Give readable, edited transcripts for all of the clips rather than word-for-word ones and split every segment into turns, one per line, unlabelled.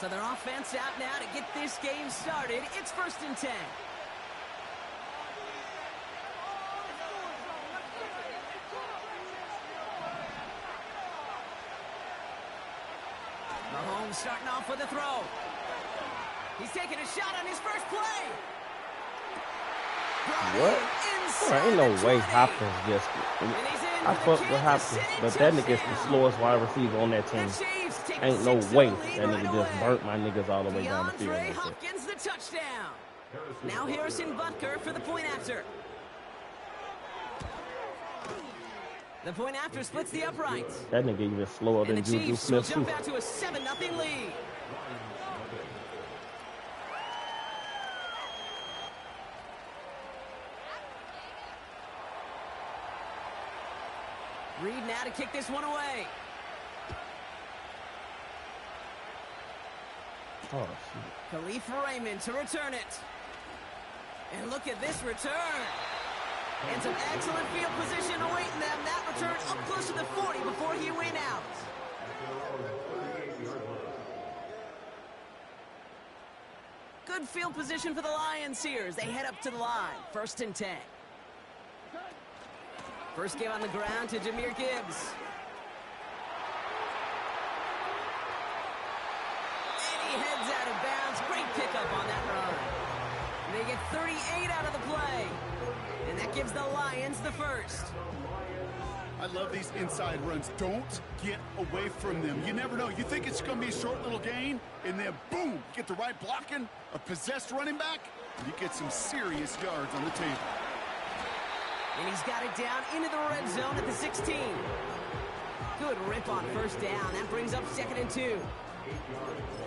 So their offense out now to get this game started. It's 1st and 10. Mahomes starting off with a throw. He's taking a shot on his first play.
What? Oh, ain't no way Hopkins just... I fuck with Hopkins, but that nigga's the slowest wide receiver on that team. Ain't no way that nigga just burnt my niggas all the way down the field.
DeAndre Hopkins, the touchdown. Now Harrison Butker for the point after. The point after splits the uprights.
That nigga even slower than Juju Smith.
The Chiefs will jump out to a 7-0 lead. Reed now to kick this one away.
Oh, shit.
Khalif Raymond to return it. And look at this return. And some excellent field position awaiting them. That return up close to the 40 before he went out. Good field position for the Lions here as they head up to the line. 1st and 10. First game on the ground to Jahmyr Gibbs. And he heads out of bounds. Great pickup on that run. They get 38 out of the play. And that gives the Lions the first.
I love these inside runs. Don't get away from them. You never know. You think it's going to be a short little gain, and then boom, get the right blocking, a possessed running back, and you get some serious yards on the table.
And he's got it down into the red zone at the 16. Good rip on 1st down. That brings up 2nd and 2.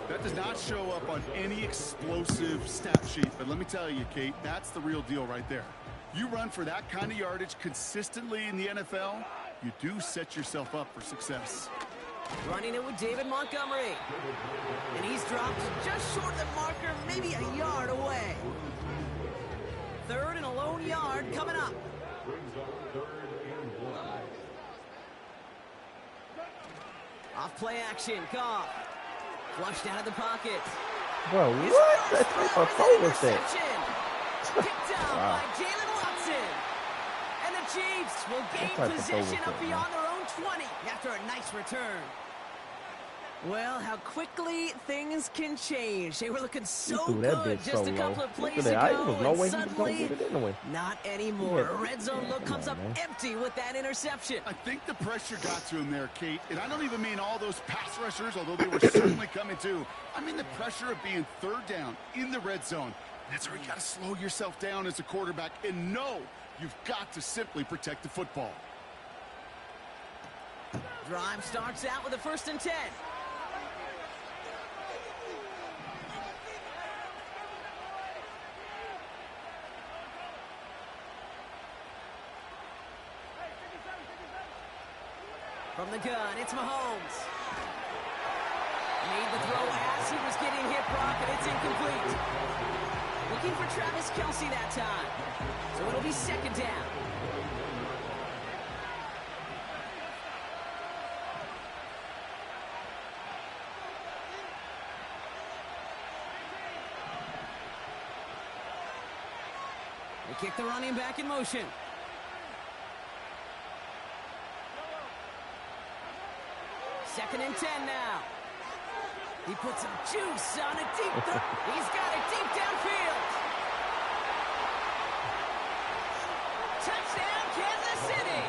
That does not show up on any explosive stat sheet, but let me tell you, Kate, that's the real deal right there. You run for that kind of yardage consistently in the NFL, you do set yourself up for success.
Running it with David Montgomery. And he's dropped just short of the marker, maybe a yard away. 3rd and a lone yard coming up. Off play action, Goff. Flushed out of the pocket.
Bro, what? That type of throw was that?
Picked down by Jalen Watson. And the Chiefs will gain possession up beyond their own 20 after a nice return. Well, how quickly things can change. They were looking so good just a couple of plays ago, and suddenly, not anymore. A red zone look comes up empty with that interception.
I think the pressure got to him there, Kate, and I don't even mean all those pass rushers, although they were certainly coming too. I mean the pressure of being 3rd down in the red zone. That's where you got to slow yourself down as a quarterback and know you've got to simply protect the football.
Drive starts out with a 1st and 10. From the gun, it's Mahomes. Made the throw as he was getting hit, Brock, and it's incomplete. Looking for Travis Kelce that time. So it'll be 2nd down. They kick the running back in motion. Second and 10 now. He puts some juice on a deep He's got it deep downfield. Touchdown, Kansas City.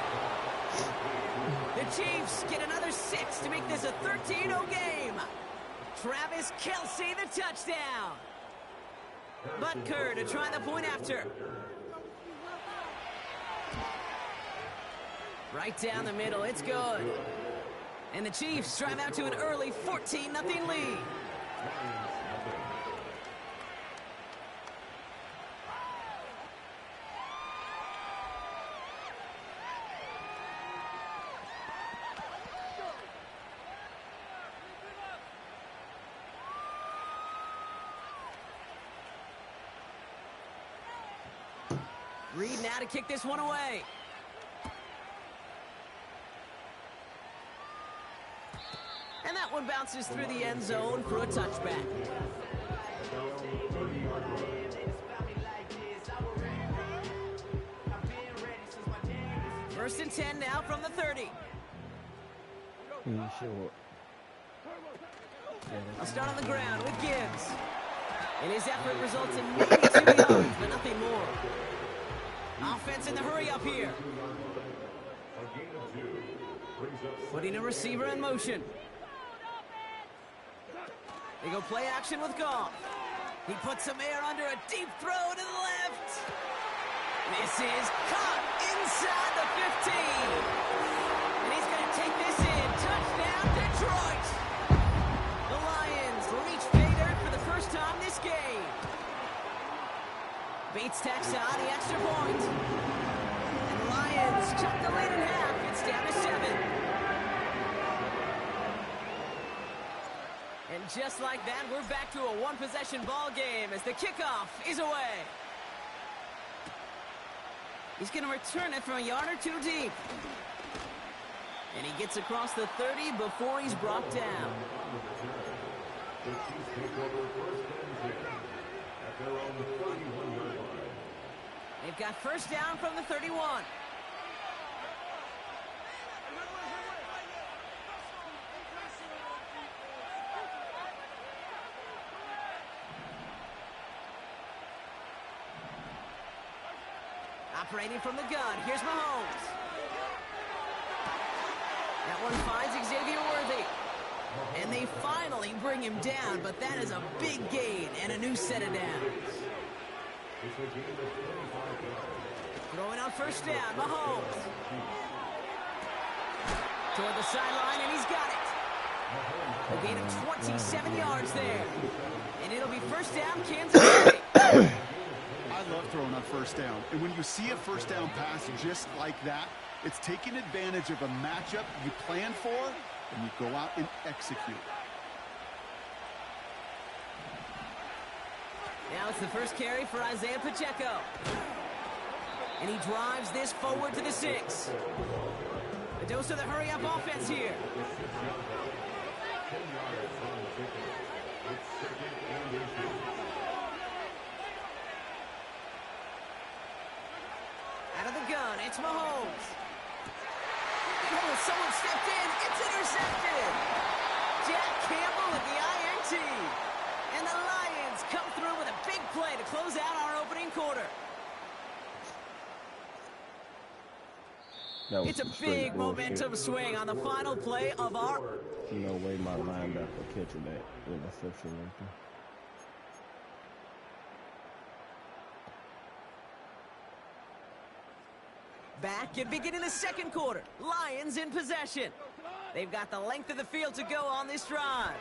The Chiefs get another 6 to make this a 13-0 game. Travis Kelce, the touchdown. Butker to try the point after. Right down the middle, it's good. And the Chiefs drive out to an early 14-0 lead. Reed now to kick this one away. one bounces through the end zone for a touchback. First and 10 now from the 30.
Sure.
I'll start on the ground with Gibbs. And his effort results in 92 yards, but nothing more. Offense in the hurry up here. Putting a receiver in motion. They go play action with Goff. He puts some air under a deep throw to the left. This is caught inside the 15. And he's going to take this in. Touchdown, Detroit. The Lions reach pay dirt for the first time this game. Bates tacks on the extra point. And the Lions cut the lead in half. It's down to 7. And just like that, we're back to a one-possession ball game as the kickoff is away. He's going to return it from a yard or two deep. And he gets across the 30 before he's brought down. They've got first down from the 31. Operating from the gun, here's Mahomes. That one finds Xavier Worthy. And they finally bring him down, but that is a big gain and a new set of downs. Throwing on first down, Mahomes. Toward the sideline, and he's got it. A gain of 27 yards there. And it'll be first down, Kansas City.
I love throwing on first down. And when you see a first down pass just like that, it's taking advantage of a matchup you plan for, and you go out and execute.
Now it's the first carry for Isaiah Pacheco. And he drives this forward to the 6. A dose of the hurry-up offense here. Out of the gun, it's Mahomes. Oh, someone stepped in. It's intercepted. Jack Campbell with the INT. And the Lions come through with a big play to close out our opening quarter. It's a big momentum swing on the final play of our...
No way my linebacker catching that interception right there.
Back and beginning the second quarter. Lions in possession. They've got the length of the field to go on this drive.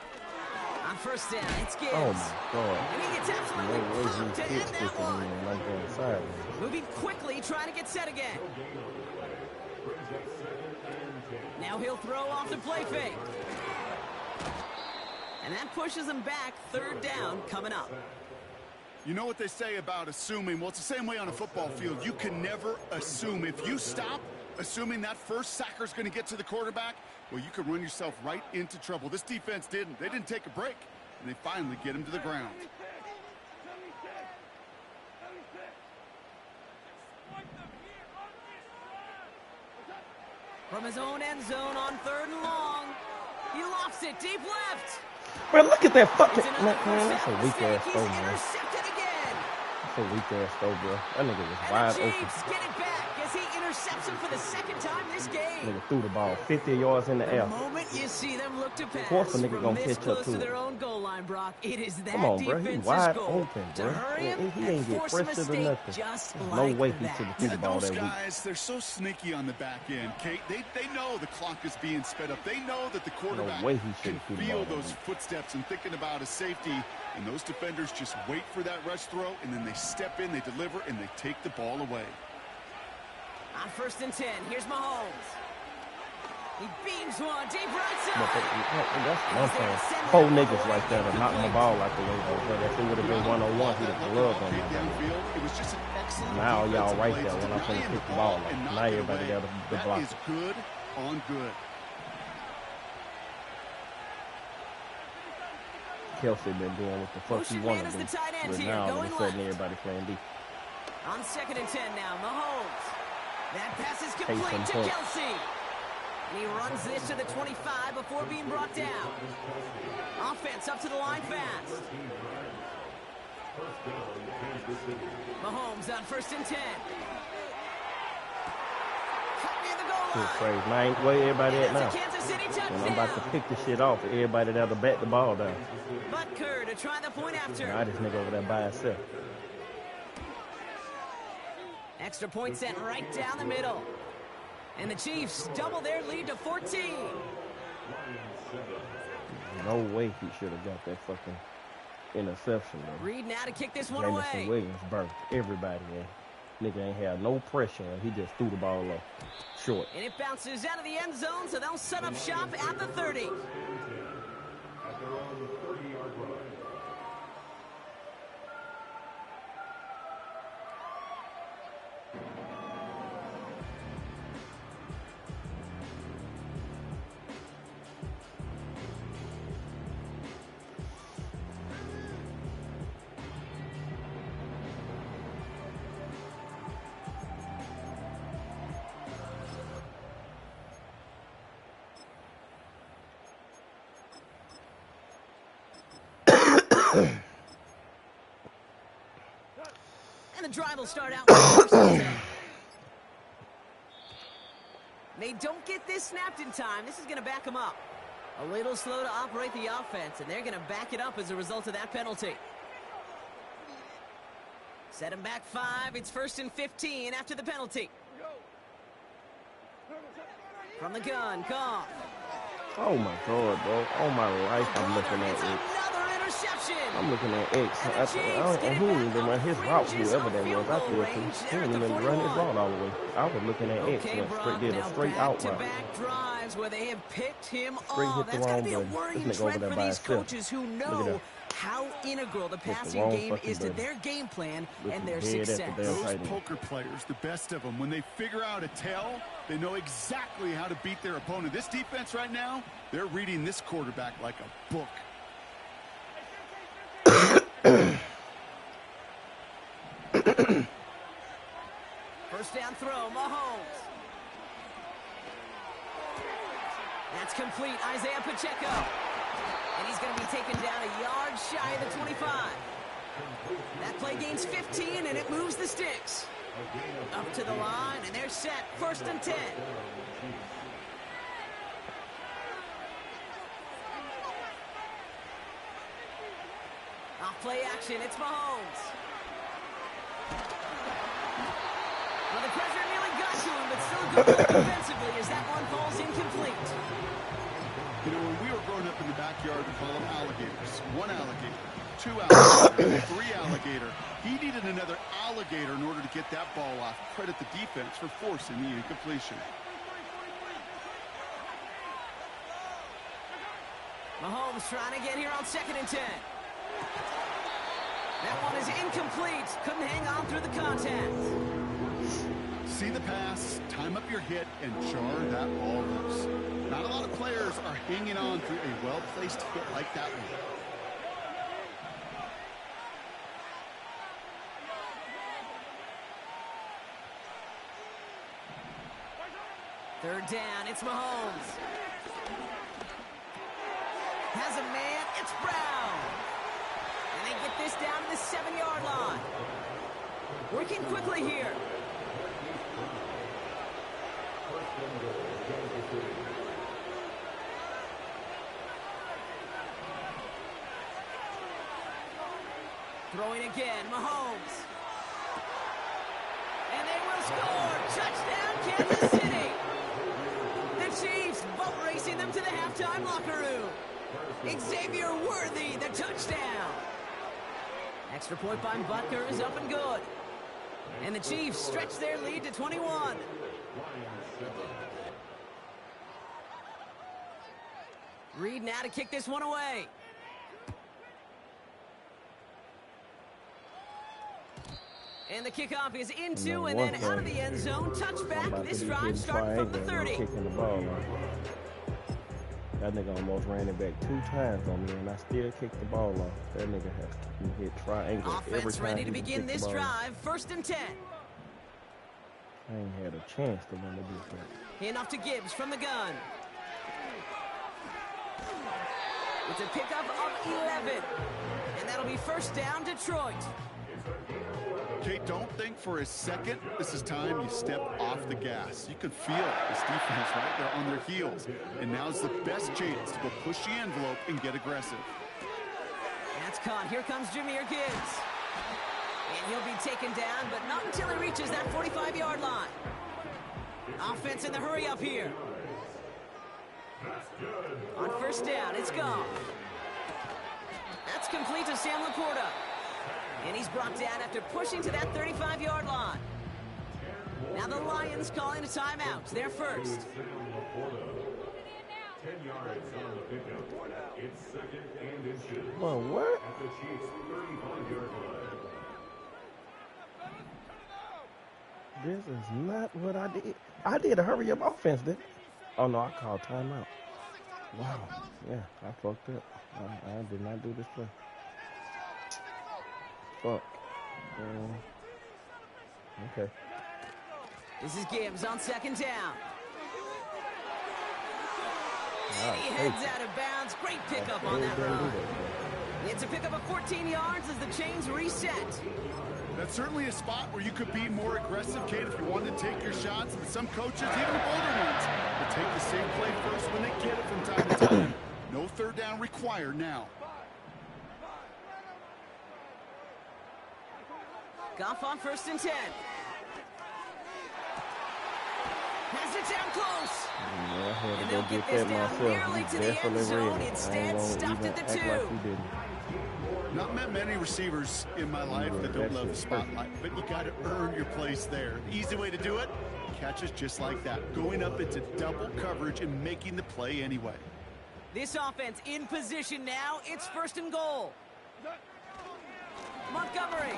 On first down, it's Gibbs.
Oh my God.
And he gets absolutely pumped to end that one. Moving quickly, trying to get set again. Now he'll throw off the play fake. And that pushes him back. Third down coming up.
You know what they say about assuming? Well, it's the same way on a football field. You can never assume. If you stop assuming that first sacker's going to get to the quarterback, well, you could run yourself right into trouble. This defense didn't. They didn't take a break, and they finally get him to the ground.
From his own end zone on third and long. He lofts it deep left.
Bro, look at that fucking... Man, that's a weak-ass throw, man.
Intercepted again.
That's a weak-ass throw, bro. That nigga was wide open.
And the Chiefs get it back as he intercepts him for the second time this game.
Nigga threw the ball 50 yards in the air.
The moment you see them look to pass
Of course, the nigga
from
gonna
this
catch up
close
to
to their
it.
own goal line, Brock, it is that
Come on, bro. He
defense's
wide
goal
open,
to
bro.
hurry him
He
and
ain't get
force a
pressured or
mistake
nothing.
just
No
like
way he
that.
should have threw the ball
Those
that week.
guys, they're so sneaky on the back end, Kate. They know the clock is being sped up. They know that the quarterback
way he
can
should've threw the
feel
ball that
those
week.
footsteps and thinking about a safety. And those defenders just wait for that rush throw, and then they step in, they deliver, and they take the ball away.
On first and 10, here's Mahomes. He beams one deep right
But
side.
that's what I'm saying. 4 niggas right there to knock my ball out the way, but if it would have been one-on-one, he'd have gloved on my ball.
It was just an excellent
Now y'all
defensive
right
play
there
to
when I'm
deny
finna
him
kick the
the
ball
ball
off.
and knock
Now
it
everybody
away.
got the
That
block.
is good on good.
Kelsey been doing what the fuck he wanted to do. But now all of a sudden everybody playing D.
On 2nd and 10 now, Mahomes. That pass is complete to Kelsey. And he runs this to the 25 before being brought down. Offense up to the line fast. Mahomes on 1st and 10. Near the goal line.
Crazy. Man, where everybody at now? And I'm about to pick the shit off. Everybody that'll bat the ball down.
Butker to try the point after.
Now this nigga over there by himself.
Extra point sent right down the middle. And the Chiefs double their lead to 14.
No way he should have got that fucking interception, though.
Reed now to kick this one
Jameson
away.
Williams burnt everybody, man. Nigga ain't had no pressure. He just threw the ball up short.
And it bounces out of the end zone, so they'll set up shop at the 30. And the drive will start out with 1st and 10. They don't get this snapped in time. This is going to back them up. A little slow to operate the offense, and they're going to back it up as a result of that penalty. Set him back 5. It's 1st and 15 after the penalty. From the gun, Goff.
Oh my God, bro. All my life I'm looking at it. I'm looking at X. He didn't even run his route, whoever that was. I threw it to. He didn't even run his route all the way. I was looking at X. Did a straight out route.
Drives where they have picked him
straight
off.
Hit the
That's
wrong
got to be a
button.
worrying
This nigga over
trend
there
for
by
these
himself.
coaches who know how integral the passing game is to their game plan and their success.
Those poker players, the best of them, when they figure out a tell, they know exactly how to beat their opponent. This defense right now, they're reading this quarterback like a book.
First down throw, Mahomes. That's complete, Isaiah Pacheco. And he's going to be taken down a yard shy of the 25. That play gains 15, and it moves the sticks. Up to the line, and they're set. 1st and 10. Off play action, it's Mahomes. Well, the pressure nearly got to him, but still good defensively as that one falls incomplete.
You know, when we were growing up in the backyard, we call them alligators. 1 alligator, 2 alligator, 3 alligator. He needed another alligator in order to get that ball off. Credit the defense for forcing the incompletion.
Mahomes trying again here on 2nd and 10. That one is incomplete. Couldn't hang on through the contact.
See the pass, time up your hit, and jar that ball loose. Not a lot of players are hanging on through a well-placed hit like that one.
Third down, it's Mahomes. Has a man, it's Brown. And they get this down to the 7-yard line. Working quickly here. Throwing again, Mahomes. And they will score. Touchdown, Kansas City. The Chiefs boat racing them to the halftime locker room. Xavier Worthy, the touchdown. Extra point by Butker is up and good. And the Chiefs stretch their lead to 21. Reed now to kick this one away. And the kickoff is into and then out of the end zone. Touchback. This drive started from the 30.
That nigga almost ran it back 2 times on me, and I still kicked the ball off. That nigga has hit triangle every
Offense
time
ready to
he
begin this drive. 1st and 10.
I ain't had a chance to win the defense.
Hand off to Gibbs from the gun. It's a pickup of 11. And that'll be 1st down, Detroit.
Okay, don't think for a second this is time you step off the gas. You could feel this defense right there on their heels. And now's the best chance to go push the envelope and get aggressive.
That's caught. Here comes Jahmyr Gibbs. And he'll be taken down, but not until he reaches that 45-yard line. Offense in the hurry up here. On 1st down, it's gone. That's complete to Sam Laporta. And he's brought down after pushing to that 35-yard line. Now the Lions calling a timeout. They're first.
10 yards on the pickup. It's 2nd and inches.
Well, what?
At the Chiefs' 35-yard line.
This is not what I did. I did a hurry up offense, didn't I? Oh, no, I called timeout. Wow. Yeah, I fucked up. I did not do this play. Fuck. Okay.
This is Gibbs on 2nd down.
Wow,
He heads out of bounds. Great pickup on that run. It's a pickup of 14 yards as the chains reset.
That's certainly a spot where you could be more aggressive, Kate, if you wanted to take your shots. And some coaches, even older ones, will take the same play first when they get it from time to time. No 3rd down required now.
Goff on 1st and 10. Has it down close.
Yeah, I had
And
to
they'll
go
get
get
this
that
down
myself.
nearly to the end zone. Instead, stopped at the 2.
Like he didn't.
Not met many receivers in my life that don't love the spotlight, but you got to earn your place there. The easy way to do it, catches just like that, going up into double coverage and making the play anyway.
This offense in position now. It's 1st and goal. Montgomery.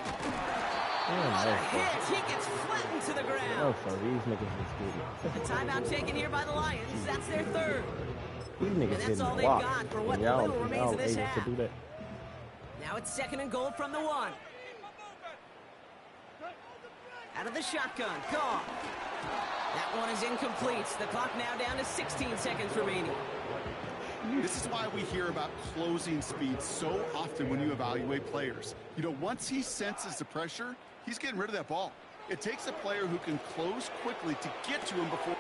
What a hit. He gets flattened to the ground.
Oh, so these niggas is good.
The timeout taken here by the Lions. That's their 3rd.
These niggas
And that's
didn't
all they've
block.
got for what
Y'all
little remains of this
able
half.
to do that.
Now it's 2nd and goal from the 1. Out of the shotgun. Gone. That one is incomplete. The clock now down to 16 seconds remaining.
This is why we hear about closing speed so often when you evaluate players. You know, once he senses the pressure, he's getting rid of that ball. It takes a player who can close quickly to get to him before.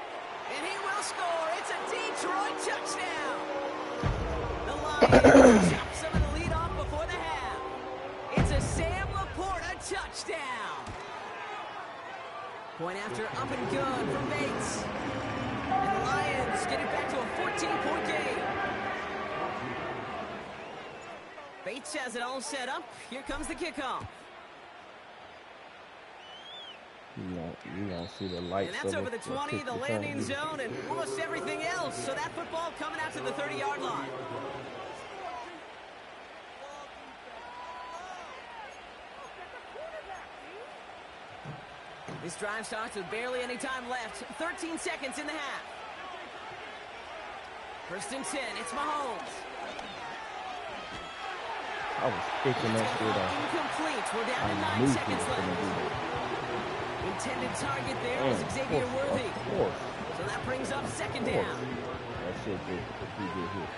And he will score. It's a Detroit touchdown. The Lions chop some of the lead off before the half. It's a Sam Laporta touchdown. Point after up and good from Bates. And the Lions get it back to a 14-point game. Bates has it all set up. Here comes the kickoff.
You don't see the lights.
And that's over the 20, the landing zone, and almost everything else. So that football coming out to the 30-yard line. This drive starts with barely any time left. 13 seconds in the half. 1st and 10. It's Mahomes.
I was picking that shit up.
Incomplete. We're down to 9 seconds left. Intended target there was Xavier Worthy. So that brings up 2nd down.
That shit did hit.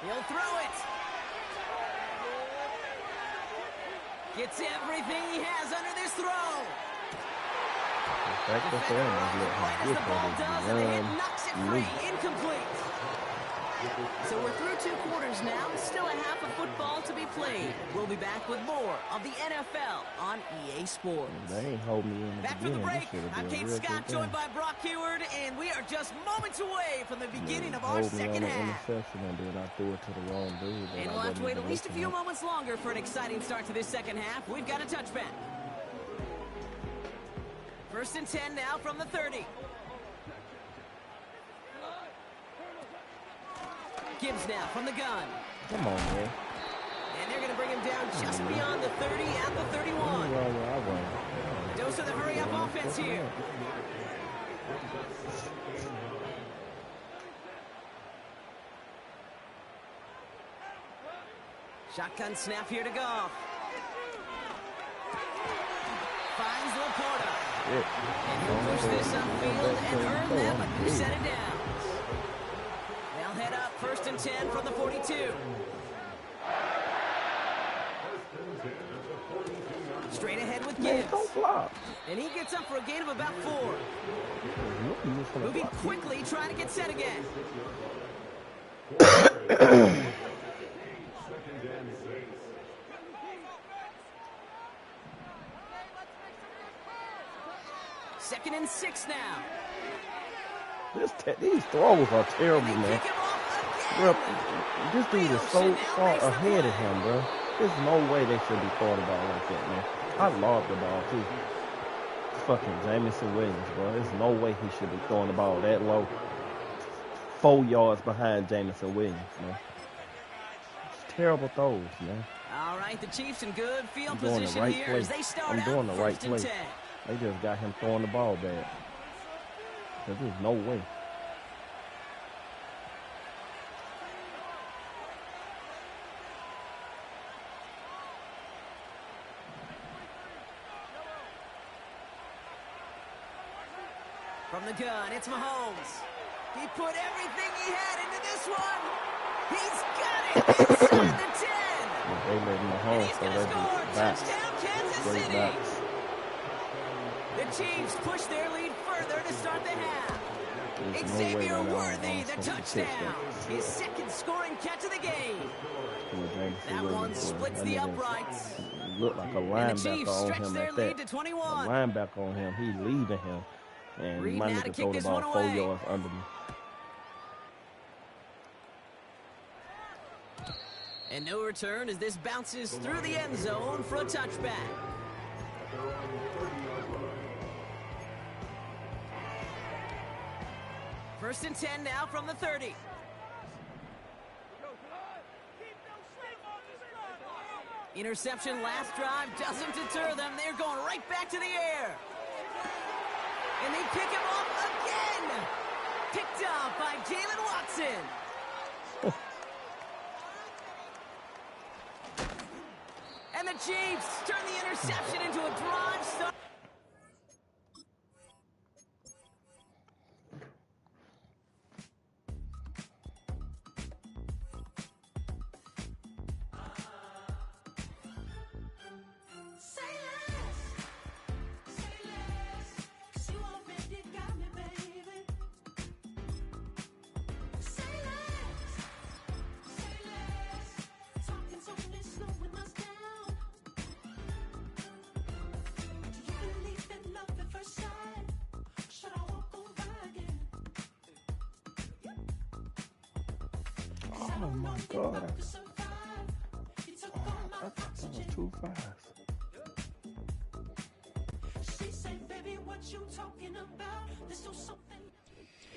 He'll throw it. Gets everything he has under this throw. Defender on the right as the ball does, and the hit knocks it free. Incomplete. So we're through 2 quarters now. Still a half of football to be played. We'll be back with more of the NFL on EA Sports.
They ain't hold me in the
Back from the break. I'm Kate Scott, joined by Brock Heward, and we are just moments away from the beginning of our second half.
And then I threw it to the wrong dude.
And we'll have to wait at least a few moments longer for an exciting start to this second half. We've got a touchback. 1st and 10 now from the 30. Gibbs now from the gun.
Come on, man.
And they're going to bring him down just beyond the 30 at the 31. Goes to the hurry-up offense here. Shotgun snap here to Goff. Finds Laporta. And he'll push this upfield and earn them a new set of downs. They'll head up 1st and 10 from the 42. Straight ahead with Gibbs. And he gets up for a gain of about 4. Moving quickly, trying to get set again. Second and 6 now.
These throws are terrible, man. Bro, this dude is so far ahead of him, bro. There's no way they should be throwing the ball like that, man. I love the ball, too. Fucking Jamison Williams, bro. There's no way he should be throwing the ball that low. 4 yards behind Jamison Williams, man. It's terrible throws, man.
All right, the Chiefs in good field position here as they start
I'm doing the right play.
10.
They just got him throwing the ball bad. There's no way.
From the gun, it's Mahomes. He put everything he had into this one. He's got it inside the 10.
They let Mahomes
throw that back. Touchdown, Kansas City.
Backs.
The Chiefs push their lead further to start the half. Xavier Worthy, the touchdown. His second scoring catch of the game. That one splits the uprights.
Looked like a linebacker on him like that.
To 21.
A linebacker on him. He leading him. And my nigga throw the ball 4 yards under me.
And no return as this bounces through the end zone for a touchback. First and 10 now from the 30. Interception last drive doesn't deter them. They're going right back to the air. And they pick him off again. Picked off by Jalen Watson. And the Chiefs turn the interception into a drive start.
Oh my God. I thought that was too fast.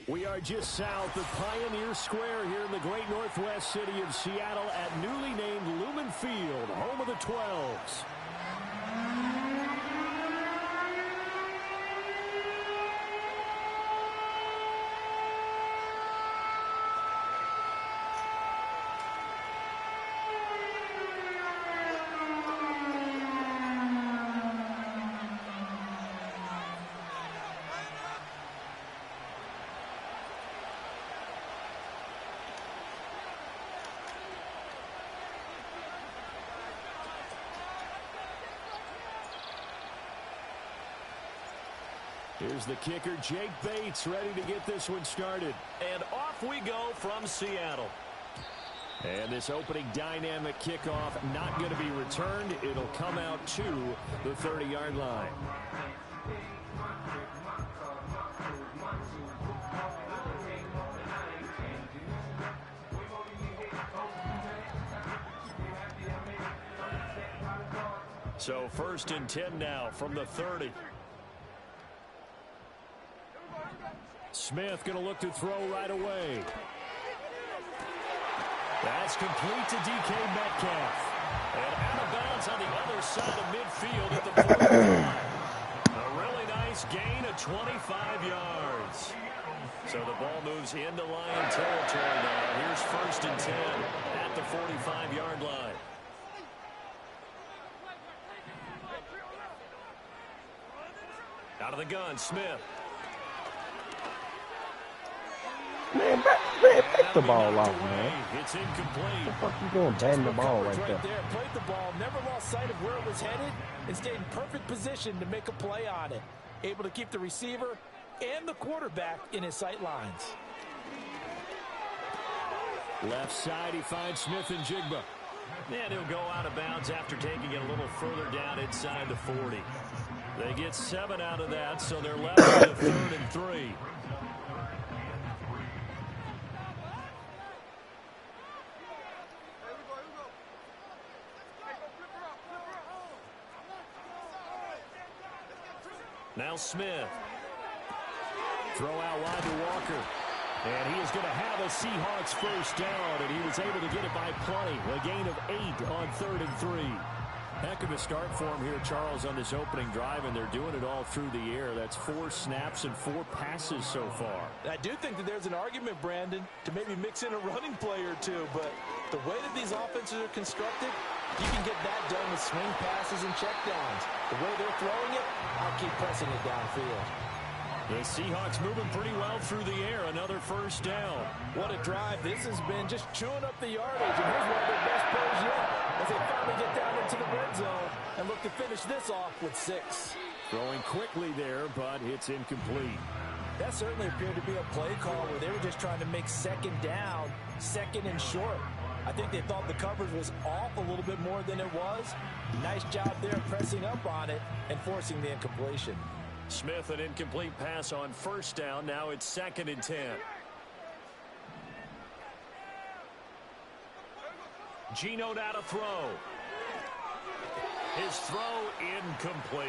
We are just south of Pioneer Square here in the great northwest city of Seattle at newly named Lumen Field, home of the 12s. Here's the kicker, Jake Bates, ready to get this one started. And off we go from Seattle. And this opening dynamic kickoff not going to be returned. It'll come out to the 30-yard line. So 1st and 10 now from the 30. Smith going to look to throw right away. That's complete to DK Metcalf. And out of bounds on the other side of midfield at the 45. Chiefs gain of 25 yards. So the ball moves into Lion territory now. Here's 1st and 10 at the 45-yard line. Out of the gun, Smith.
Man, back the ball off, man.
It's incomplete.
What the fuck you doing, batting the ball right there?
Played the ball, never lost sight of where it was headed, and stayed in perfect position to make a play on it. Able to keep the receiver and the quarterback in his sight lines.
Left side, he finds Smith and Jigba. And he'll go out of bounds after taking it a little further down inside the 40. They get 7 out of that, so they're left with 3rd and 3. Now Smith. Throw out wide to Walker. And he is going to have a Seahawks first down, and he was able to get it by plenty. A gain of 8 on 3rd and 3. Heck of a start for him here, Charles, on this opening drive, and they're doing it all through the air. That's 4 snaps and 4 passes so far.
I do think that there's an argument, Brandon, to maybe mix in a running play or two, but the way that these offenses are constructed, you can get that done with swing passes and checkdowns. The way they're throwing it, I'll keep pressing it downfield.
The Seahawks moving pretty well through the air. Another first down.
What a drive. This has been just chewing up the yardage, and here's one of their best plays yet as they finally get down into the red zone and look to finish this off with 6.
Throwing quickly there, but it's incomplete.
That certainly appeared to be a play call where they were just trying to make 2nd down, 2nd and short. I think they thought the coverage was off a little bit more than it was. Nice job there pressing up on it and forcing the incompletion.
Smith, an incomplete pass on first down. Now it's 2nd and 10. Geno now to throw. His throw incomplete.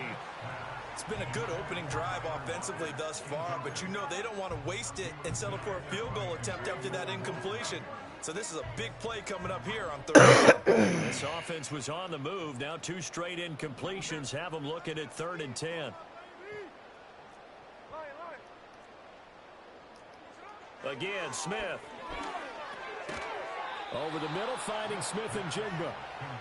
It's been a good opening drive offensively thus far, but you know they don't want to waste it and settle for a field goal attempt after that incompletion. So this is a big play coming up here on 3rd.
This offense was on the move. Now 2 straight incompletions have them looking at 3rd and 10. Again, Smith. Over the middle, finding Smith and Jigba.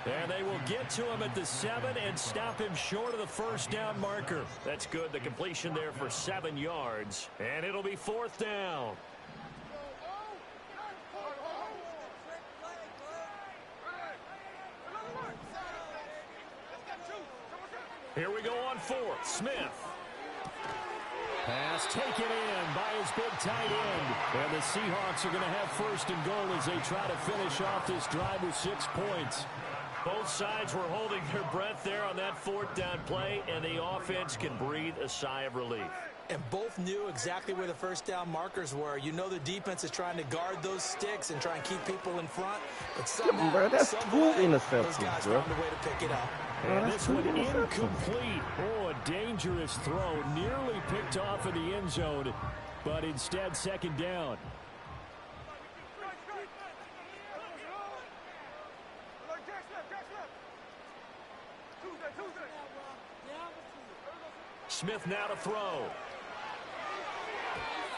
And they will get to him at the 7 and stop him short of the first down marker. That's good. The completion there for 7 yards. And it'll be 4th down. Here we go on 4th. Smith. Pass taken in by his big tight end. And the Seahawks are going to have 1st and goal as they try to finish off this drive with 6 points. Both sides were holding their breath there on that 4th down play, and the offense can breathe a sigh of relief.
And both knew exactly where the first down markers were. You know the defense is trying to guard those sticks and try and keep people in front. But somehow,
bro, that's 2 interceptions,
those guys
bro.
found a way to pick it up.
And this one incomplete. Oh, a dangerous throw. Nearly picked off in the end zone, but instead 2nd down. Smith now to throw.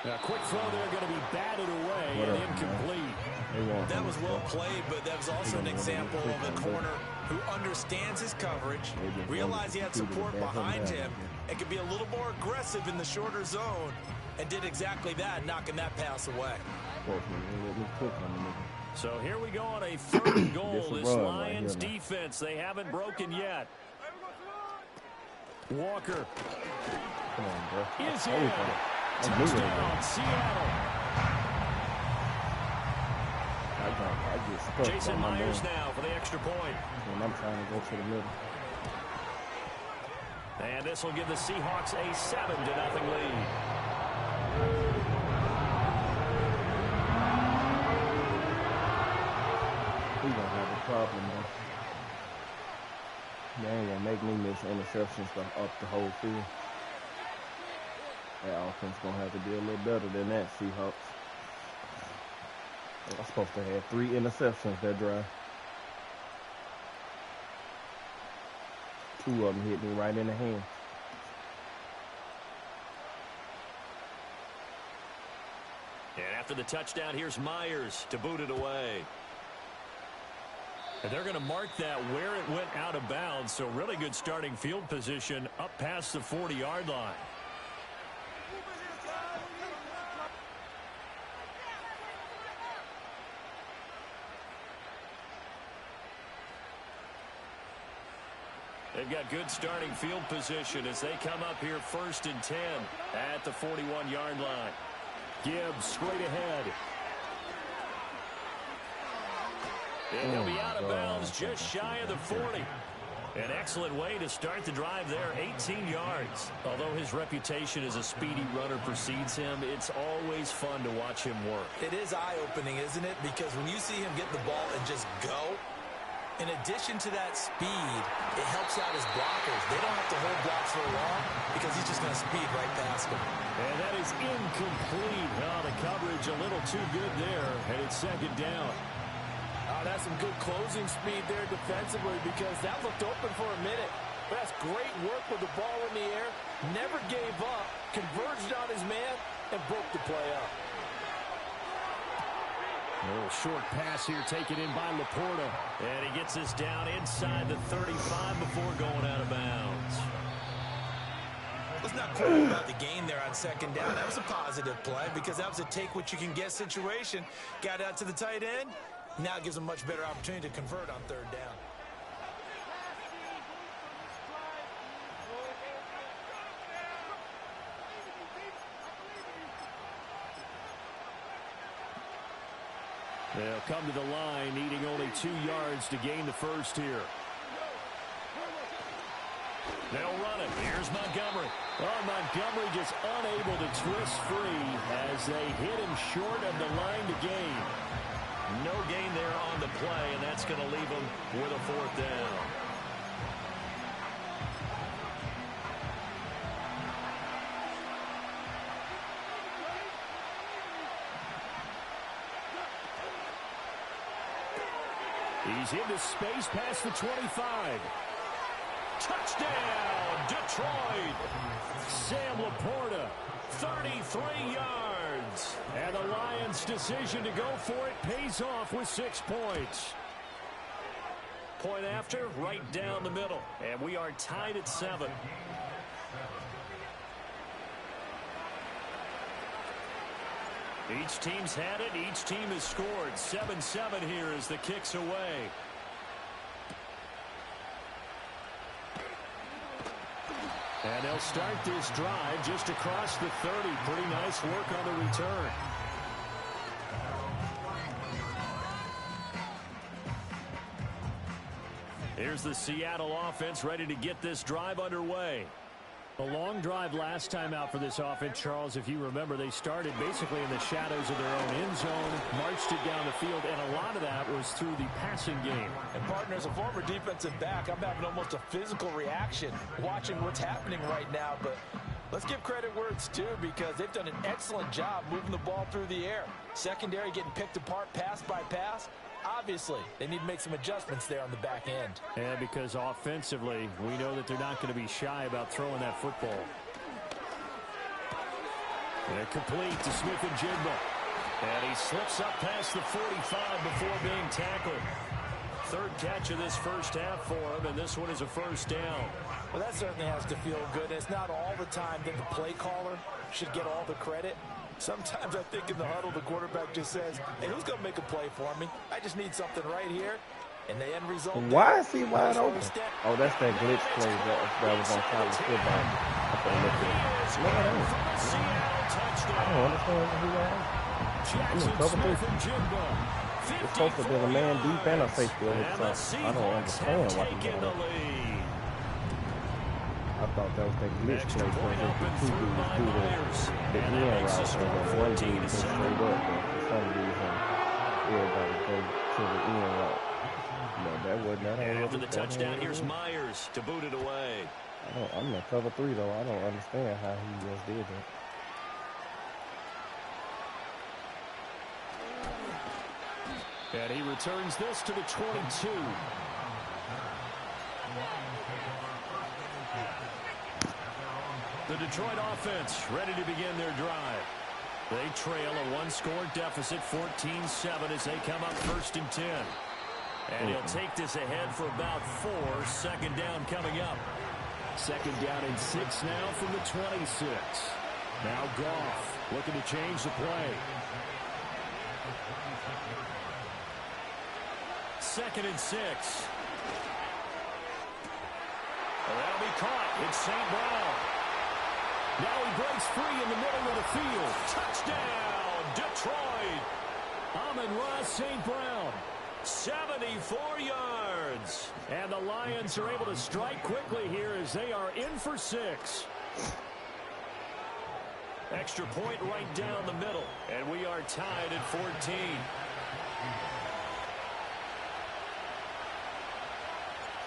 A quick throw there going to be batted away and incomplete.
That was well played, but that was also an example of a corner who understands his coverage, realized he had support behind him, and could be a little more aggressive in the shorter zone, and did exactly that, knocking that pass away.
So here we go on a 3rd and goal. This Lions defense, they haven't broken yet. Walker.
Come on, bro.
Is in. Touchdown, Seattle.
I get
Jason Myers now for the extra point.
When I'm trying to go to the middle.
And this will give the Seahawks a 7-0 lead.
We're going to have a problem, though. They ain't going to make me miss interceptions up the whole field. That offense going to have to be a little better than that, Seahawks. I'm supposed to have 3 interceptions that drive. 2 of them hit me right in the hand.
after the touchdown. Here's Myers to boot it away. And they're going to mark that where it went out of bounds. So really good starting field position up past the 40-yard line. They've got good starting field position as they come up here 1st and 10 at the 41-yard line. Gibbs straight ahead. And he'll be out of bounds just shy of the 40. An excellent way to start the drive there, 18 yards. Although his reputation as a speedy runner precedes him, it's always fun to watch him work.
It is eye-opening, isn't it? Because when you see him get the ball and just go, in addition to that speed, it helps out his blockers. They don't have to hold blocks for long because he's just going to speed right past them.
And that is incomplete. Oh, the coverage a little too good there, and it's 2nd down.
That's some good closing speed there defensively because that looked open for a minute. But that's great work with the ball in the air. Never gave up, converged on his man, and broke the play up.
A little short pass here taken in by Laporta. And he gets this down inside the 35 before going out of bounds.
Let's not quarrel about the gain there on 2nd down. That was a positive play because that was a take-what-you-can-get situation. Got out to the tight end. Now it gives them a much better opportunity to convert on 3rd down.
They'll come to the line, needing only 2 yards to gain the first here. They'll run it. Here's Montgomery. Oh, Montgomery just unable to twist free as they hit him short of the line to gain. No gain there on the play, and that's going to leave him with a 4th down. He's into space past the 25. Touchdown, Detroit. Sam Laporta, 33 yards. And the Lions' decision to go for it pays off with 6 points. Point after, right down the middle. And we are tied at 7. Each team's had it. Each team has scored. 7-7 here as the kick's away. And they'll start this drive just across the 30. Pretty nice work on the return. Here's the Seattle offense ready to get this drive underway. A long drive last time out for this offense, Charles. If you remember, they started basically in the shadows of their own end zone, marched it down the field, and a lot of that was through the passing game.
And, partner, as a former defensive back, I'm having almost a physical reaction watching what's happening right now. But let's give credit where it's due because they've done an excellent job moving the ball through the air. Secondary getting picked apart pass by pass. Obviously, they need to make some adjustments there on the back end.
And because offensively, we know that they're not going to be shy about throwing that football. And complete to Smith-Njigba. And he slips up past the 45 before being tackled. 3rd catch of this first half for him, and this one is a 1st down.
Well, that certainly has to feel good. And it's not all the time that the play caller should get all the credit. Sometimes I think in the huddle, the quarterback just says, hey, who's going to make a play for me? I just need something right here. And the end result.
Why is he wide open? Oh, that's that glitch play that was on college football. I don't understand who that is. I mean, cover 3. It's supposed to be a man deep and a safety over the top. I don't understand why he's doing that. I thought that was that glitch play because the 2 dudes do the end route and the 1 dude goes straight up. But for some reason, everybody goes to the end route. No, that wasn't that.
And after the touchdown, here's Myers to boot it away.
I'm in cover 3, though. I don't understand how he just did that.
And he returns this to the 22. The Detroit offense ready to begin their drive. They trail a one-score deficit, 14-7, as they come up 1st and 10. And he'll take this ahead for about 4. 2nd down coming up. 2nd down and 6 now from the 26. Now Goff looking to change the play. 2nd and 6. Well, that'll be caught. It's St. Brown. Now he breaks free in the middle of the field. Touchdown, Detroit. Amon-Ra St. Brown. 74 yards. And the Lions are able to strike quickly here as they are in for 6. Extra point right down the middle. And we are tied at 14.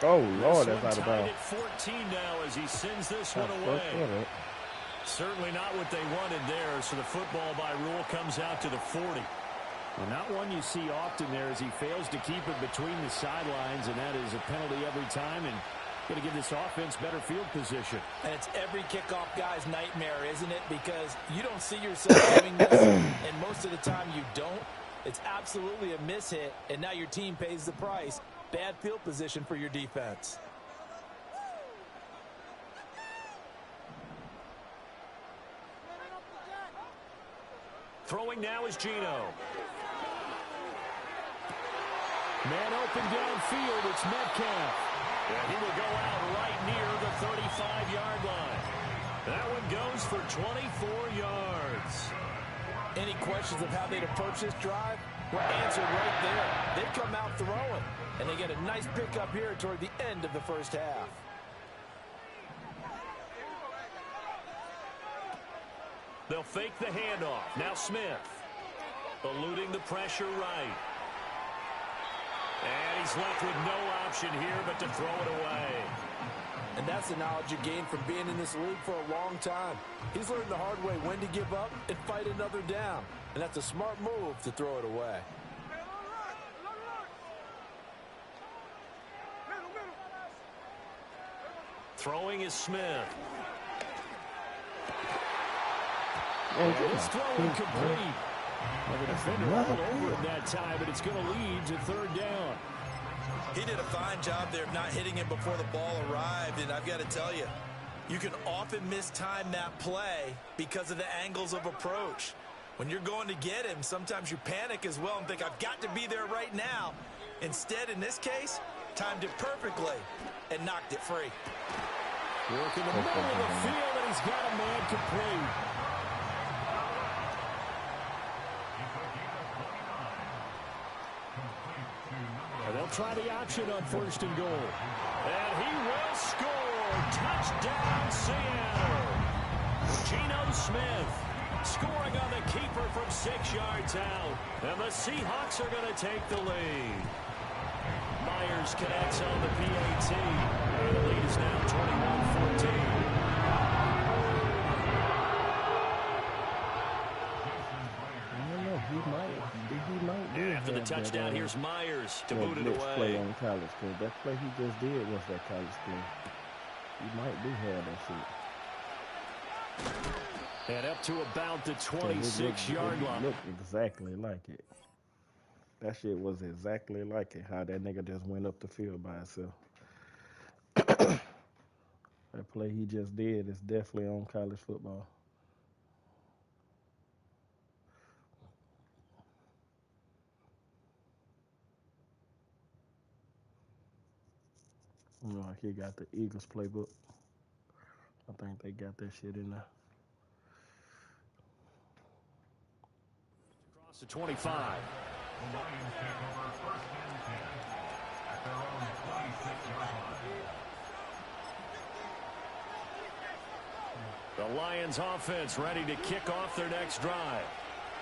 Oh, Lord, that's out of bounds.
At 14 now as he sends this one away. Certainly not what they wanted there, so the football by rule comes out to the 40.
Well, not one you see often there as he fails to keep it between the sidelines, and that is a penalty every time, and going to give this offense better field position. And it's every kickoff guy's nightmare, isn't it? Because you don't see yourself doing this, and most of the time you don't. It's absolutely a mishit, and now your team pays the price. Bad field position for your defense.
Throwing now is Geno. Man open downfield, it's Metcalf. And he will go out right near the 35-yard line. That one goes for 24 yards.
Any questions of how they'd approach this drive? Well, answered right there. They come out throwing, and they get a nice pickup here toward the end of the first half.
They'll fake the handoff. Now Smith. Eluding the pressure right. And he's left with no option here but to throw it away.
And that's the knowledge you gain from being in this league for a long time. He's learned the hard way when to give up and fight another down. And that's a smart move to throw it away.
Throwing is Smith.
And
this throw incomplete. The defender all over it that time, but it's going to lead to 3rd down.
He did a fine job there of not hitting him before the ball arrived, and I've got to tell you, you can often mistime that play because of the angles of approach. When you're going to get him, sometimes you panic as well and think, I've got to be there right now. Instead, in this case, timed it perfectly and knocked it free.
Work in the middle of the field, and he's got a man complete. They'll try the option on 1st and goal. And he will score. Touchdown, Seattle. Geno Smith scoring on the keeper from 6 yards out. And the Seahawks are going to take the lead. Myers connects on the PAT. And the lead is now 21-14. After the touchdown, here's Myers to boot it away.
Play on college, because that play he just did was that college play. He might do have that shit.
And up to about the 26-yard line.
Looked exactly like it. That shit was exactly like it, how that nigga just went up the field by himself. That play he just did is definitely on college football. You know, like he got the Eagles playbook. I think they got that shit in there.
Across the 25.
The Lions take over 1st and 10 at their own 26-yard line.
The Lions offense ready to kick off their next drive.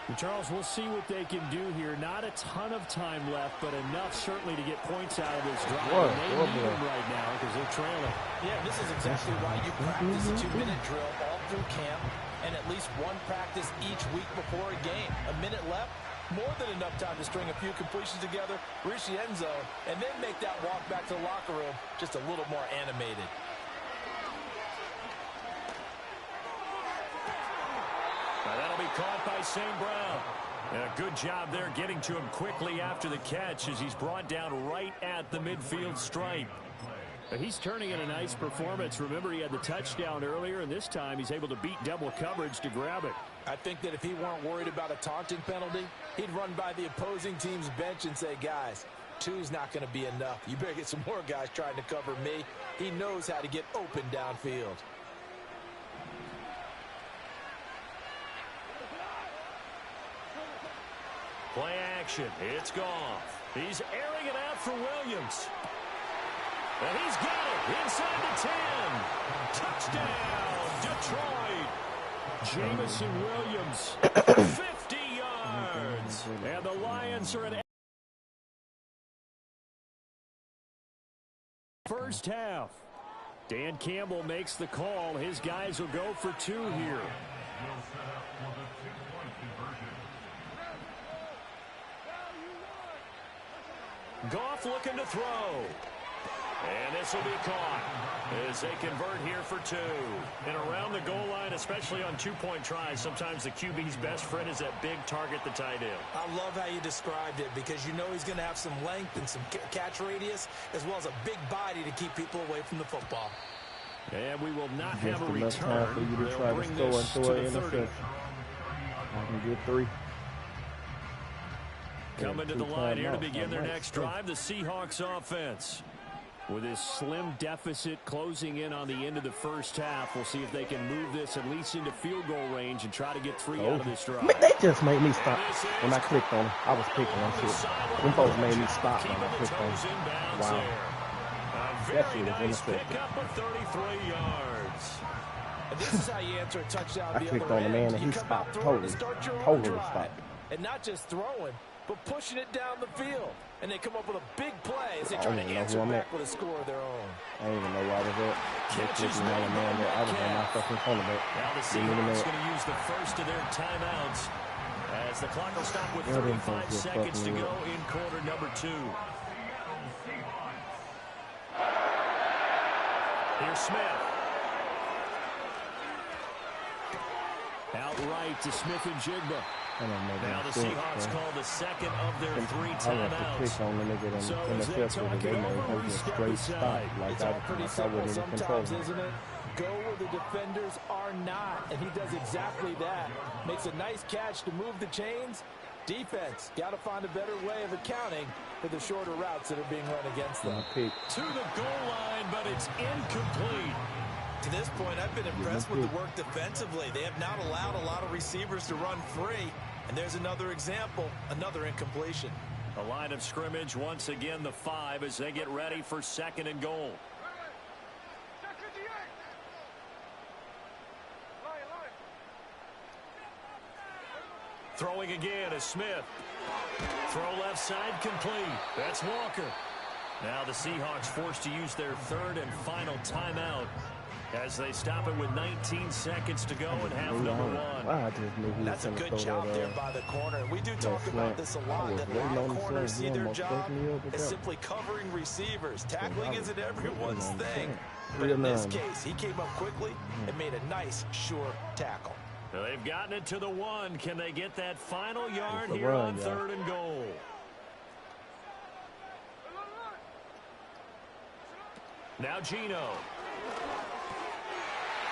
And Charles, we'll see what they can do here. Not a ton of time left, but enough certainly to get points out of this drive. They need them right now because they're trailing. Yeah, this is exactly why you practice a 2-minute drill all through camp and at least one practice each week before a game. A minute left, more than enough time to string a few completions together, reach the end zone, and then make that walk back to the locker room just a little more animated.
That'll be caught by St. Brown. And a good job there getting to him quickly after the catch as he's brought down right at the midfield stripe.
He's turning in a nice performance. Remember, he had the touchdown earlier, and this time he's able to beat double coverage to grab it.
I think that if he weren't worried about a taunting penalty, he'd run by the opposing team's bench and say, guys, 2's not going to be enough. You better get some more guys trying to cover me. He knows how to get open downfield.
Play action. It's Goff. He's airing it out for Williams. And he's got it inside the 10. Touchdown, Detroit. Jamison Williams, 50 yards. And the Lions are at first half. Dan Campbell makes the call. His guys will go for 2 here. Goff looking to throw. And this will be caught as they convert here for 2. And around the goal line, especially on 2-point tries, sometimes the QB's best friend is that big target, the tight end.
I love how you described it because you know he's going to have some length and some catch radius as well as a big body to keep people away from the football.
And we will not have a
enough time
return.
for you to
They'll
try
bring
to
this
throw an
to the 30.
interception. I can get 3.
Coming to the line here to begin their next drive, the Seahawks offense. With this slim deficit closing in on the end of the first half, we'll see if they can move this at least into field goal range and try to get 3 out of this drive.
They just made me stop when I clicked on it. I was picking on shit. Them folks made me stop when I clicked on it. Wow. That shit was intercepted.
Pickup of 33 yards.
And this is how you answer a touchdown.
I clicked on the man and he stopped totally stopped.
And not just throwing, but pushing it down the field. And they come up with a big play as they try to answer back with a score of their own.
I don't even know where I was at.
Catches
man there. I was on my fucking cornerback.
Now the Seahawks going to use the first of their timeouts as the clock will stop with 35 seconds to go in quarter number 2. Here's Smith. Outright to Smith and Jigba. Now the Seahawks call the second of their 3 timeouts.
So as they talk it over, we step aside.
It's all pretty simple sometimes, isn't it? Go where the defenders are not, and he does exactly that. Makes a nice catch to move the chains. Defense, got to find a better way of accounting for the shorter routes that are being run against them.
To the goal line, but it's incomplete.
To this point, I've been impressed with the work defensively. They have not allowed a lot of receivers to run free. And there's another example, another incompletion.
A line of scrimmage, once again, the 5 as they get ready for 2nd and goal. Throwing again is Smith. Throw left side complete. That's Walker. Now the Seahawks forced to use their 3rd and final timeout as they stop it with 19 seconds to go in half number 1.
That's a good job there by the corner. We do talk about this a lot, that a lot of corners see their job as simply covering receivers. Tackling isn't everyone's thing. But in this case, he came up quickly and made a nice, sure tackle.
They've gotten it to the 1. Can they get that final yard here on 3rd and goal? Now Geno.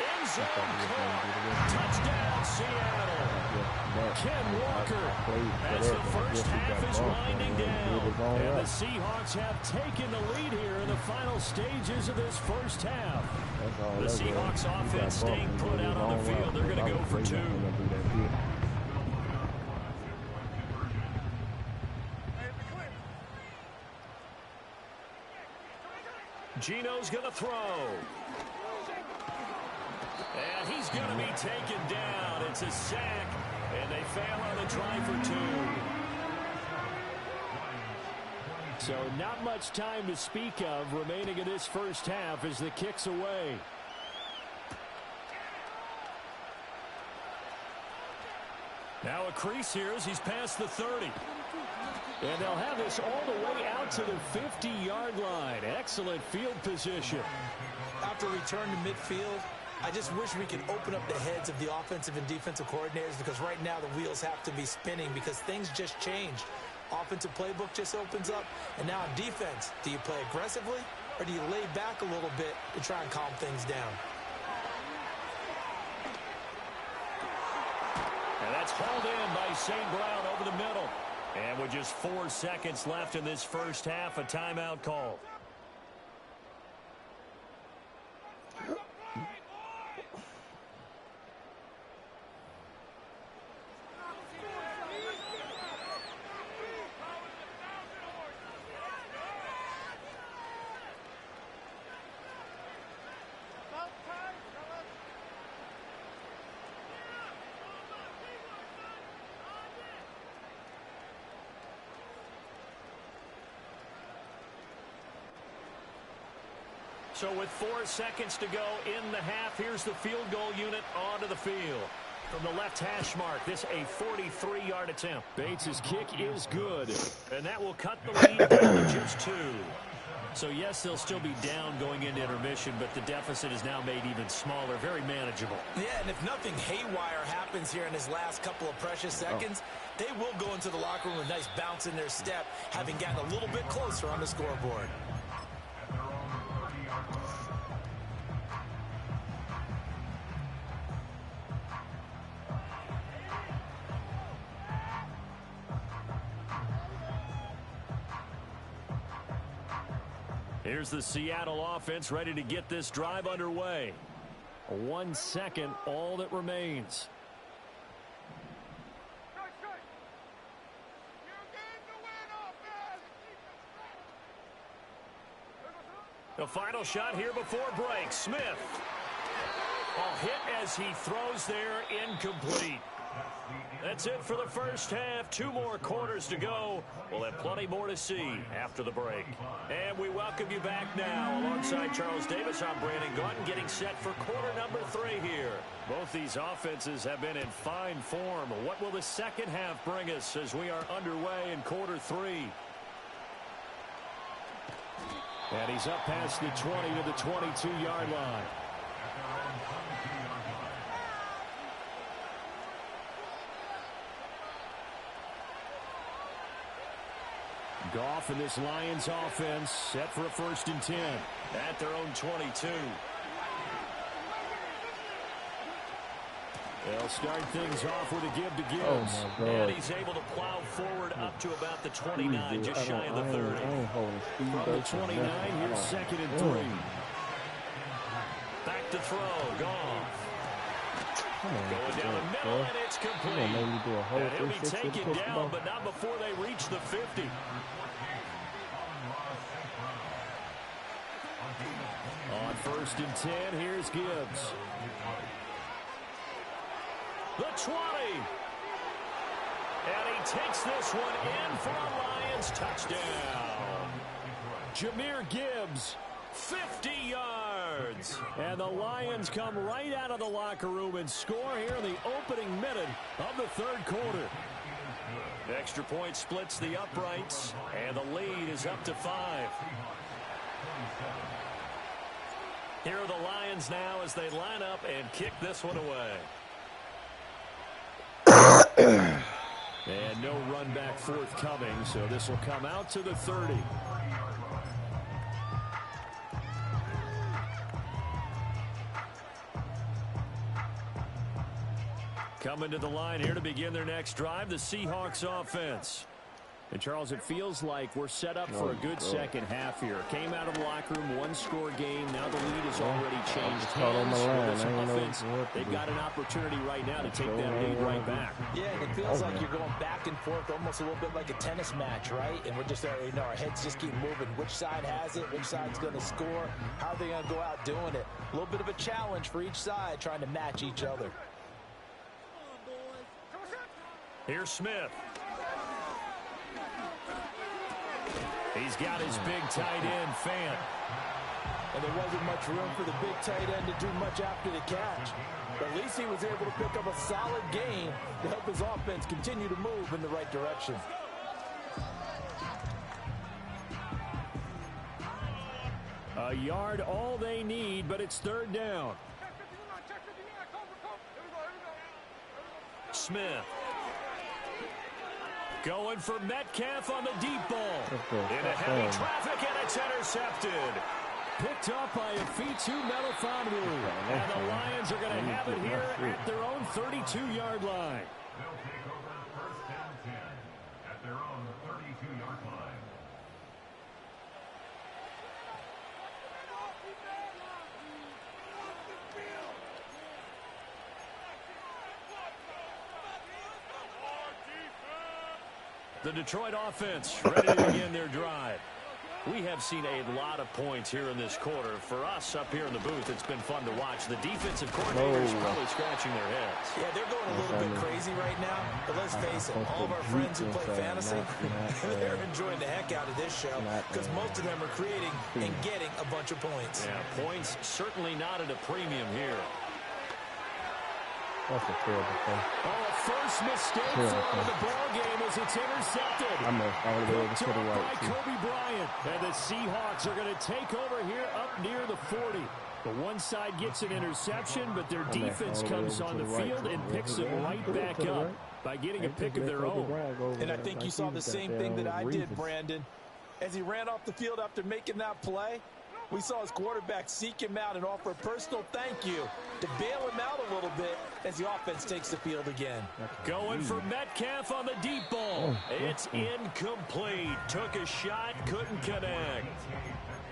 End zone caught. Touchdown, Seattle. Ken Walker as the first half is winding down. And the Seahawks have taken the lead here in the final stages of this first half. The Seahawks offense staying put out on the field. They're going to go for 2. Geno's going to throw. And he's going to be taken down. It's a sack, and they fail on the try for 2.
So not much time to speak of remaining in this first half as the kick's away.
Now a crease here as he's past the 30. And they'll have this all the way out to the 50-yard line. Excellent field position.
After return to midfield, I just wish we could open up the heads of the offensive and defensive coordinators, because right now the wheels have to be spinning because things just changed. Offensive playbook just opens up, and now on defense, do you play aggressively or do you lay back a little bit to try and calm things down?
And that's hauled in by St. Brown over the middle. And with just 4 seconds left in this first half, a timeout call. So with 4 seconds to go in the half, here's the field goal unit onto the field. From the left hash mark, this a 43-yard attempt. Bates' kick is good, and that will cut the lead down to just 2. So yes, they'll still be down going into intermission, but the deficit is now made even smaller, very manageable.
Yeah, and if nothing haywire happens here in his last couple of precious seconds, they will go into the locker room with a nice bounce in their step, having gotten a little bit closer on the scoreboard.
Here's the Seattle offense ready to get this drive underway. 1 second, all that remains. The final shot here before break. Smith. A hit as he throws there, incomplete. That's it for the first half. 2 more quarters to go. We'll have plenty more to see after the break. And we welcome you back now. Alongside Charles Davis, I'm Brandon Gaudin, getting set for quarter number 3 here. Both these offenses have been in fine form. What will the second half bring us as we are underway in quarter 3? And he's up past the 20 to the 22-yard line. Goff and this Lions offense set for a 1st and 10 at their own 22. They'll start things off with a give to Gibbs. And he's able to plow forward up to about the 29, just shy of the 30. From the 29, here's 2nd and 3. Back to throw, Goff. Going down the middle, and it's complete. And he'll be taken down, but not before they reach the 50. On 1st and 10, here's Gibbs. The 20. And he takes this one in for a Lions touchdown. Jahmyr Gibbs, 50 yards. And the Lions come right out of the locker room and score here in the opening minute of the 3rd quarter. The extra point splits the uprights, and the lead is up to 5. Here are the Lions now as they line up and kick this one away. And no run back forthcoming, so this will come out to the 30. Coming to the line here to begin their next drive, the Seahawks offense. And, Charles, it feels like we're set up for a good second half here. Came out of the locker room, 1-score game. Now the lead has already changed hands. They've got an opportunity right now to take that lead right back.
Yeah, and it feels like you're going back and forth, almost a little bit like a tennis match, right? And we're just, our heads just keep moving. Which side has it? Which side's going to score? How are they going to go out doing it? A little bit of a challenge for each side, trying to match each other.
Here's Smith. He's got his big tight end, Fant.
And there wasn't much room for the big tight end to do much after the catch. But at least he was able to pick up a solid gain to help his offense continue to move in the right direction.
A yard all they need, but it's 3rd down. Smith. Going for Metcalf on the deep ball. Into heavy traffic, and it's intercepted. Picked up by a Fitu Melifonwu. And the Lions are going to have it here at their own 32-yard line.
They'll take over first and 10 at their own 32-yard line.
The Detroit offense ready to begin their drive. We have seen a lot of points here in this quarter. For us up here in the booth, it's been fun to watch. The defensive coordinators probably scratching their heads.
Yeah, they're going a little bit crazy right now. But let's face it, all of our friends who play fantasy, they're enjoying the heck out of this show because most of them are creating and getting a bunch of points.
Yeah, points certainly not at a premium here.
That's a terrible thing.
Oh, first mistake for the ball game as it's intercepted.
I'm all the way over to the right.
By Kobe Bryant. And the Seahawks are going to take over here up near the 40. The one side gets an interception, but their defense comes on the field and picks them right back up by getting a pick of their own.
And I think you saw the same thing that I did, Brandon. As he ran off the field after making that play, we saw his quarterback seek him out and offer a personal thank you to bail him out a little bit as the offense takes the field again.
Going for Metcalf on the deep ball. It's incomplete. Took a shot, couldn't connect.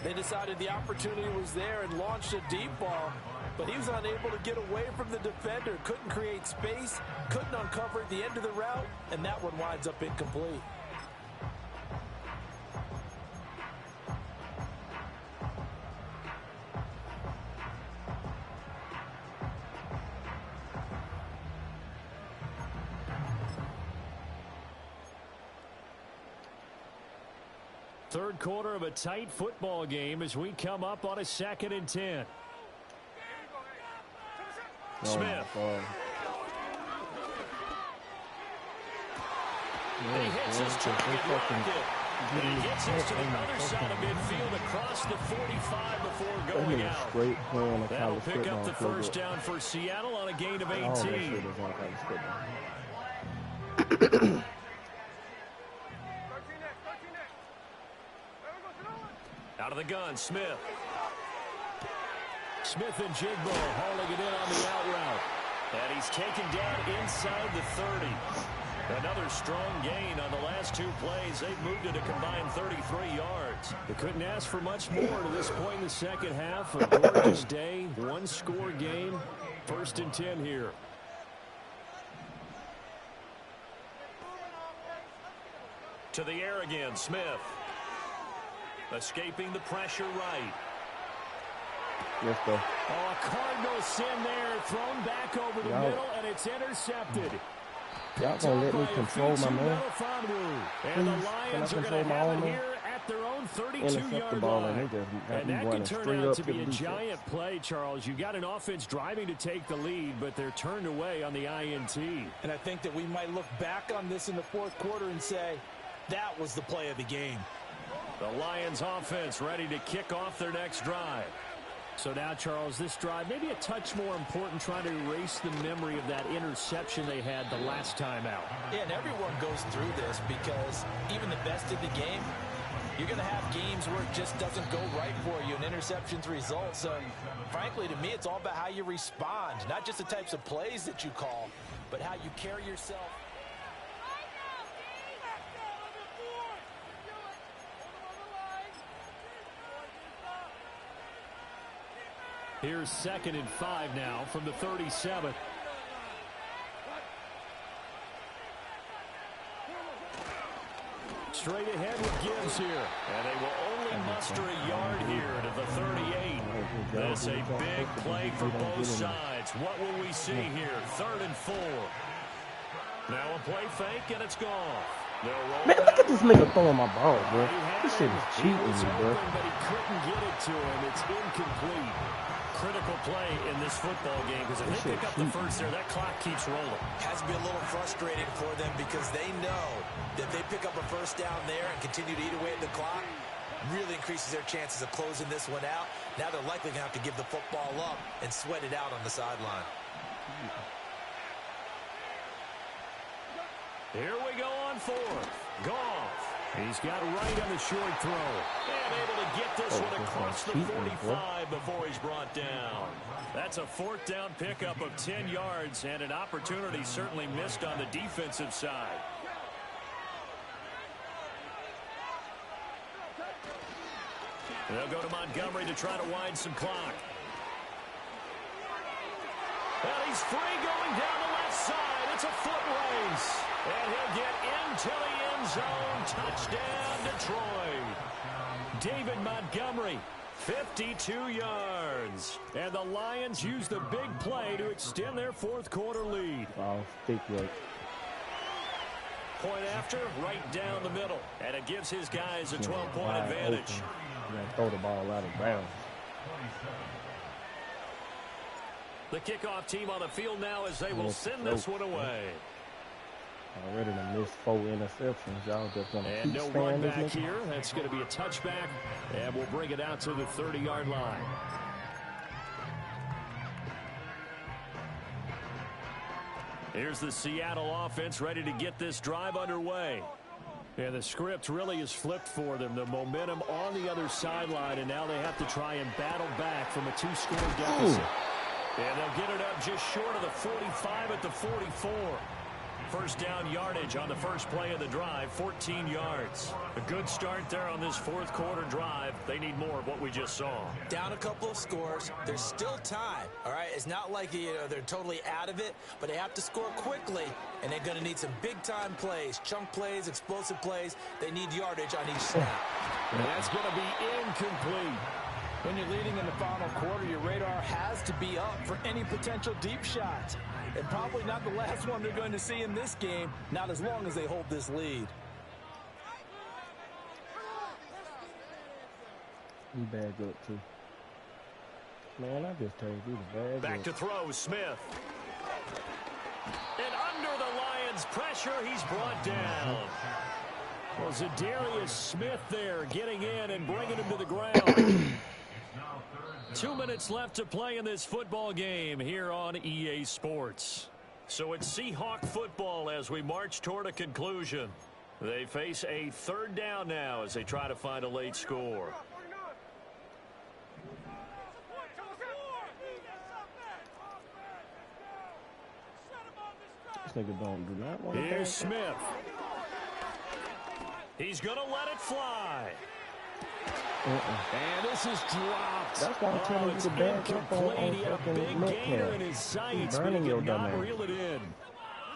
They decided the opportunity was there and launched a deep ball, but he was unable to get away from the defender. Couldn't create space, couldn't uncover at the end of the route, and that one winds up incomplete.
Third quarter of a tight football game as we come up on a 2nd and 10. Smith. And he hits his target rocket. And he gets us to the other side of midfield across the 45 before going out. That'll pick up the first down for Seattle on a gain of 18. Out of the gun, Smith. Smith and Jigbo hauling it in on the out route. And he's taken down inside the 30. Another strong gain on the last two plays. They've moved it a combined 33 yards. They couldn't ask for much more to this point in the second half. A gorgeous day, one-score game. 1st and 10 here. To the air again, Smith. Escaping the pressure right.
Let's go.
Oh, a Cardinal sin there. Thrown back over the middle, and it's intercepted.
Y'all gonna let me control my man?
And the Lions are going to have it here at their own 32-yard line. And that could turn out to be a giant play, Charles. You got an offense driving to take the lead, but they're turned away on the INT.
And I think that we might look back on this in the 4th quarter and say, that was the play of the game.
The Lions offense ready to kick off their next drive. So now, Charles, this drive maybe a touch more important, trying to erase the memory of that interception they had the last time out.
Yeah, and everyone goes through this because even the best of the game, you're going to have games where it just doesn't go right for you, and interceptions result. So, frankly, to me, it's all about how you respond, not just the types of plays that you call, but how you carry yourself.
Here's 2nd and 5 now from the 37. Straight ahead with Gibbs here. And they will only muster a yard here to the 38. That's a big play for both sides. What will we see here? 3rd and 4. Now a play fake, and it's gone.
Man, look at this nigga throwing my ball, bro. This shit is cheating me, bro.
But he couldn't get it to him. It's incomplete. Critical play in this football game because if they pick up the first there, that clock keeps rolling.
Has to be a little frustrating for them because they know that if they pick up a first down there and continue to eat away at the clock, really increases their chances of closing this one out. Now they're likely going to have to give the football up and sweat it out on the sideline.
Here we go on fourth. Goff. He's got right on the short throw. And able to get this one across the 45 before he's brought down. That's a fourth down pickup of 10 yards and an opportunity certainly missed on the defensive side. They'll go to Montgomery to try to wind some clock. And he's free going down the left side. It's a foot race. And he'll get into the end zone. Touchdown, Detroit. David Montgomery, 52 yards. And the Lions use the big play to extend their fourth quarter lead.
Wow, stick right.
Point after, right down the middle. And it gives his guys a 12-point advantage.
Throw the ball out of bounds.
The kickoff team on the field now as they will send this one away.
Already missed 4 interceptions. Y'all just going to keep
no run back here. That's going to be a touchback. And we'll bring it out to the 30-yard line. Here's the Seattle offense ready to get this drive underway. And the script really is flipped for them. The momentum on the other sideline, and now they have to try and battle back from a 2-score deficit. And they'll get it up just short of the 45 at the 44. First down yardage on the first play of the drive, 14 yards. A good start there on this fourth quarter drive. They need more of what we just saw.
Down a couple of scores. There's still time, all right? It's not like they're totally out of it, but they have to score quickly, and they're going to need some big-time plays, chunk plays, explosive plays. They need yardage on each snap.
And that's going to be incomplete.
When you're leading in the final quarter, your radar has to be up for any potential deep shots. And probably not the last one they're going to see in this game, not as long as they hold this lead.
He bag up, too. Man, I just told you to bag
Back
up.
to throw, Smith. And under the Lions' pressure, he's brought down. Well, Zadarius Smith there getting in and bringing him to the ground. 2 minutes left to play in this football game here on EA Sports. So it's Seahawk football as we march toward a conclusion. They face a third down now as they try to find a late score.
This nigga do not want to.
Here's Smith. He's going to let it fly. And this is dropped.
That's why I'm telling you to back up on
He had a big gainer in his sights, but he did not reel it in.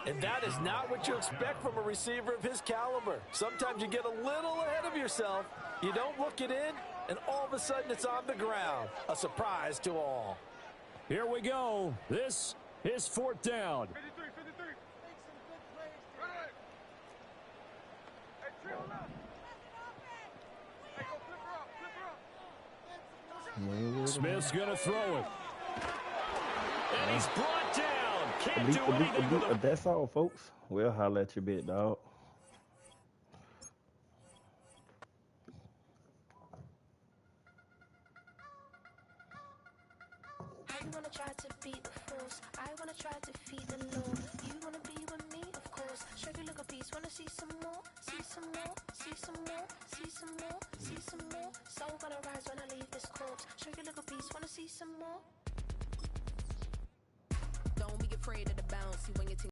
And that is not what you expect from a receiver of his caliber. Sometimes you get a little ahead of yourself. You don't look it in, and all of a sudden it's on the ground. A surprise to all.
Here we go. This is fourth down. Smith's going to throw it. And he's brought down. Can't do anything with him.
That's all, folks. We'll holler at your bit, dog.
I wanna try to beat the force. I wanna try to feed the law. You wanna be with me, of course. Show you look a piece. Wanna see some more? See some more? See some more? See some more? See some more? So gonna rise when I leave this corpse. Show you look a piece. Wanna see some more? Don't be afraid of the bounce. See when you